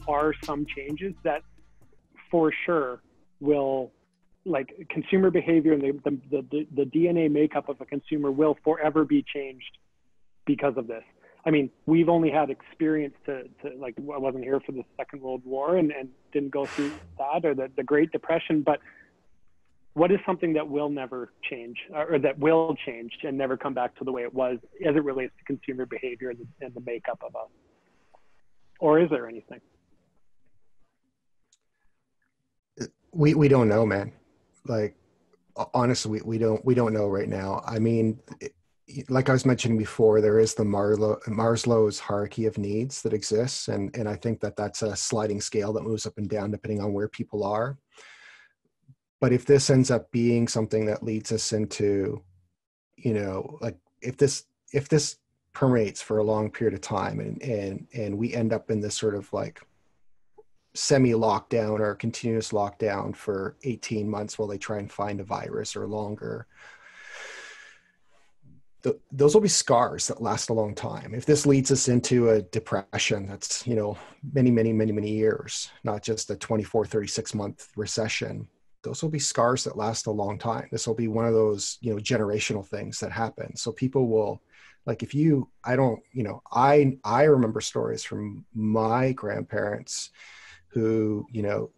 are some changes that for sure will, like consumer behavior and the DNA makeup of a consumer will forever be changed because of this. I mean, we've only had experience to like, I wasn't here for the Second World War and didn't go through that, or the Great Depression, but what is something that will never change, or that will change and never come back to the way it was as it relates to consumer behavior and the makeup of us? Or is there anything? We don't know, man. Like, honestly, we don't know right now. I mean, like I was mentioning before, there is the Maslow's hierarchy of needs that exists. And I think that that's a sliding scale that moves up and down depending on where people are. But if this ends up being something that leads us into, you know, like if this permeates for a long period of time and we end up in this sort of like semi-lockdown or continuous lockdown for 18 months while they try and find a virus, or longer, those will be scars that last a long time. If this leads us into a depression that's, you know, many years, not just a 24, 36 month recession, those will be scars that last a long time. This will be one of those, you know, generational things that happen. So people will, like, if you, I don't, you know, I remember stories from my grandparents who, you know,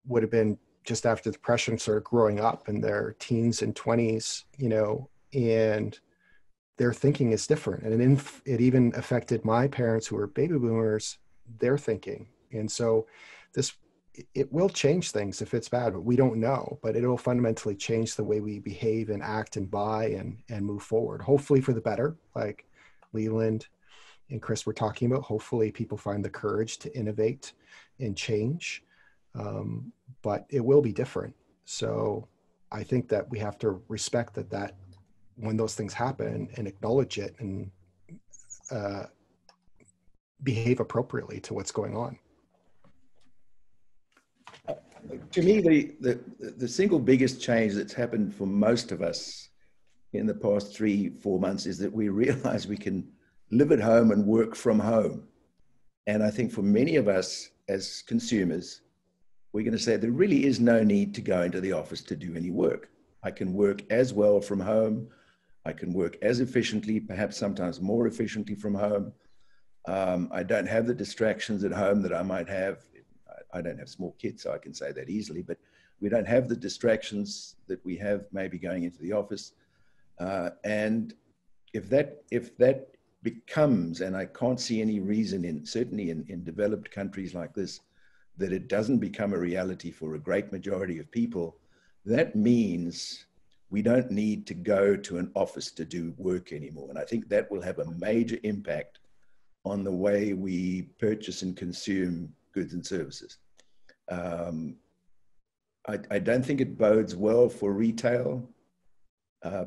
would have been just after the Depression, sort of growing up in their teens and 20s, you know, and their thinking is different. And it even affected my parents who were baby boomers, their thinking. And so it will change things if it's bad, but we don't know, but it'll fundamentally change the way we behave and act and buy and move forward, hopefully for the better, like Leland and Chris were talking about. Hopefully people find the courage to innovate and change, but it will be different. So I think that we have to respect that when those things happen, and acknowledge it and behave appropriately to what's going on. To me, the single biggest change that's happened for most of us in the past 3-4 months is that we realize we can live at home and work from home. And I think for many of us as consumers, we're going to say there really is no need to go into the office to do any work. I can work as well from home. I can work as efficiently, perhaps sometimes more efficiently from home. I don't have the distractions at home that I might have. I don't have small kids, so I can say that easily, but we don't have the distractions that we have maybe going into the office. And if that becomes, and I can't see any reason certainly in developed countries like this, that it doesn't become a reality for a great majority of people, that means we don't need to go to an office to do work anymore. And I think that will have a major impact on the way we purchase and consume goods and services. I don't think it bodes well for retail,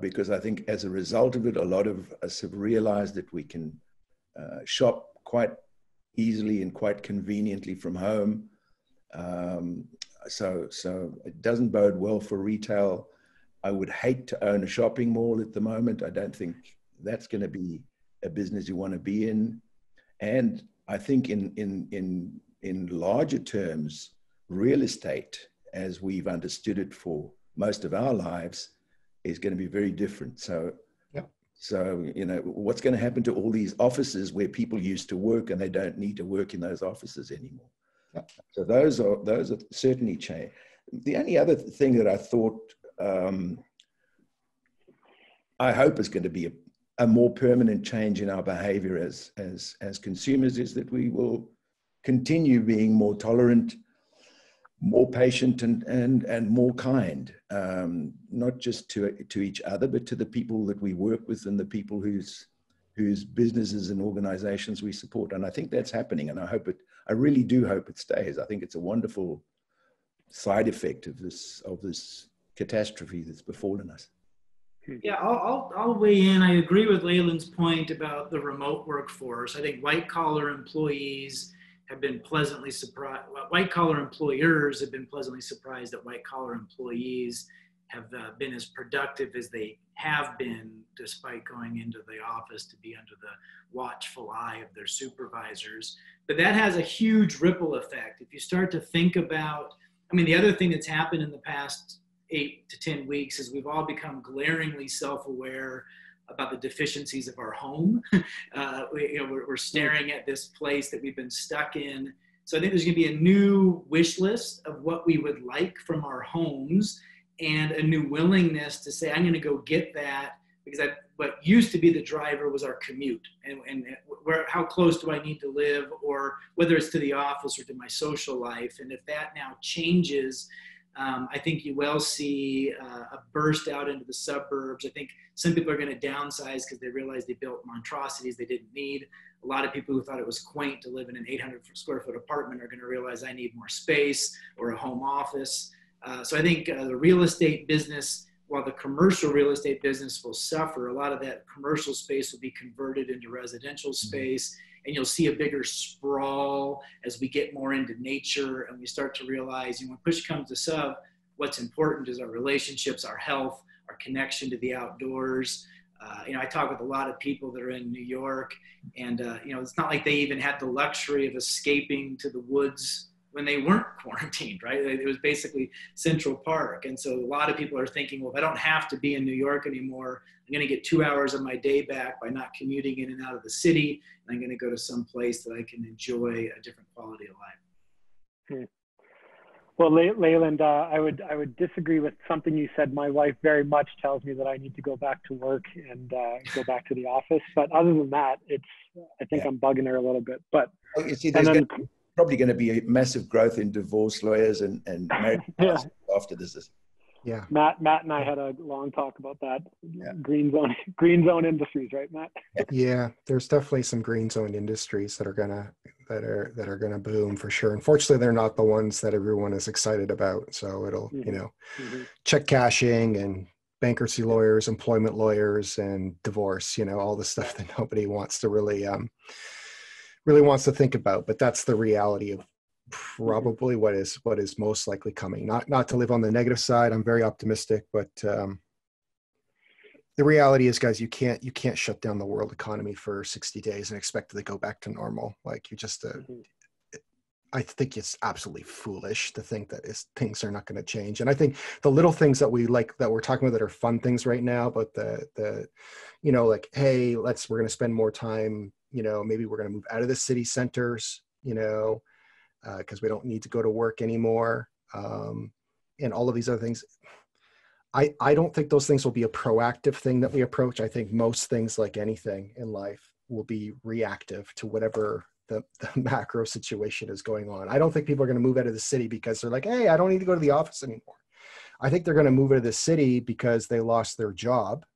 because I think as a result of it, a lot of us have realized that we can shop quite easily and quite conveniently from home. So it doesn't bode well for retail. I would hate to own a shopping mall at the moment. I don't think that's going to be a business you want to be in. And I think in larger terms, real estate, as we've understood it for most of our lives, is going to be very different. So, yeah. So, you know, what's going to happen to all these offices where people used to work and they don't need to work in those offices anymore? Yeah. So those are certainly changed. The only other thing that I thought, I hope is going to be a more permanent change in our behavior as consumers, is that we will continue being more tolerant, more patient, and more kind, not just to each other, but to the people that we work with and the people whose businesses and organizations we support. And I think that's happening, and I really do hope it stays. I think it's a wonderful side effect of this catastrophe that's befallen us. Yeah, I'll weigh in. I agree with Leyland's point about the remote workforce. I think white-collar employees have been pleasantly surprised. White-collar employers have been pleasantly surprised that white-collar employees have been as productive as they have been, despite going into the office to be under the watchful eye of their supervisors. But that has a huge ripple effect. If you start to think about, I mean, the other thing that's happened in the past 8 to 10 weeks is we've all become glaringly self-aware about the deficiencies of our home. We're staring at this place that we've been stuck in. So I think there's going to be a new wish list of what we would like from our homes, and a new willingness to say, I'm going to go get that, because what used to be the driver was our commute, and how close do I need to live, or whether it's to the office or to my social life. And if that now changes, I think you will see a burst out into the suburbs. I think some people are going to downsize because they realize they built monstrosities they didn't need. A lot of people who thought it was quaint to live in an 800 square foot apartment are going to realize I need more space or a home office. So I think the real estate business, while the commercial real estate business will suffer, a lot of that commercial space will be converted into residential space, and you'll see a bigger sprawl as we get more into nature and we start to realize, when push comes to shove, what's important is our relationships, our health, our connection to the outdoors. I talk with a lot of people that are in New York, and it's not like they even had the luxury of escaping to the woods when they weren't quarantined, right? It was basically Central Park. And so a lot of people are thinking, well, if I don't have to be in New York anymore, I'm going to get 2 hours of my day back by not commuting in and out of the city. And I'm going to go to some place that I can enjoy a different quality of life. Well, Leyland, I would disagree with something you said. My wife very much tells me that I need to go back to work and go back to the office. But other than that, I think I'm bugging her a little bit. But well, you see, there's probably going to be a massive growth in divorce lawyers and marriage after this. Yeah. Matt and I had a long talk about that. Yeah. Green zone industries, right, Matt? Yeah, there's definitely some green zone industries that are gonna boom for sure. Unfortunately, they're not the ones that everyone is excited about. So it'll, check cashing and bankruptcy lawyers, employment lawyers, and divorce. All the stuff that nobody wants to really wants to think about. But that's the reality of probably what is most likely coming. Not to live on the negative side. I'm very optimistic, but the reality is, guys, you can't shut down the world economy for 60 days and expect it to go back to normal. Like, you just I think it's absolutely foolish to think that things are not going to change. And I think the little things that we like, that we're talking about, that are fun things right now, but the like, hey, we're going to spend more time, maybe we're going to move out of the city centers, because we don't need to go to work anymore. And all of these other things. I don't think those things will be a proactive thing that we approach. I think most things, like anything in life, will be reactive to whatever the macro situation is going on. I don't think people are going to move out of the city because they're like, hey, I don't need to go to the office anymore. I think they're going to move out of the city because they lost their job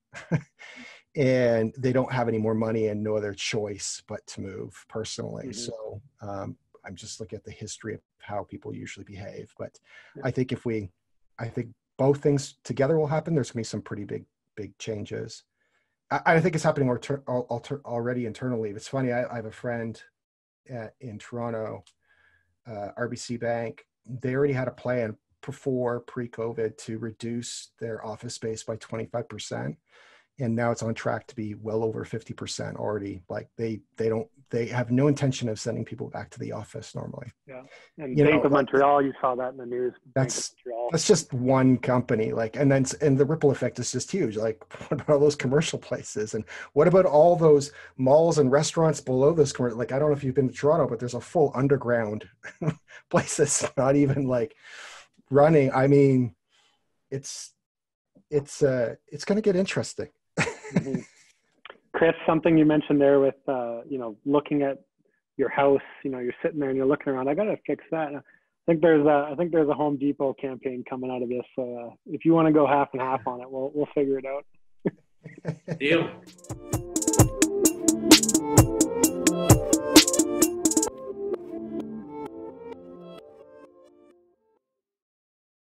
and they don't have any more money and no other choice but to move personally. So I'm just looking at the history of how people usually behave. But I think I think both things together will happen. There's going to be some pretty big changes. I think it's happening already internally. It's funny. I have a friend in Toronto, RBC Bank. They already had a plan pre-COVID to reduce their office space by 25%. And now it's on track to be well over 50% already. Like they have no intention of sending people back to the office normally. Yeah. And Bank of Montreal, you saw that in the news. That's just one company. And the ripple effect is just huge. Like, what about all those commercial places? And what about all those malls and restaurants below those commercial? Like, I don't know if you've been to Toronto, but there's a full underground place that's not even like running. I mean, it's going to get interesting. Chris, something you mentioned there with looking at your house, you're sitting there and you're looking around, I gotta fix that. I think there's a Home Depot campaign coming out of this. If you want to go half and half on it, we'll figure it out. Deal.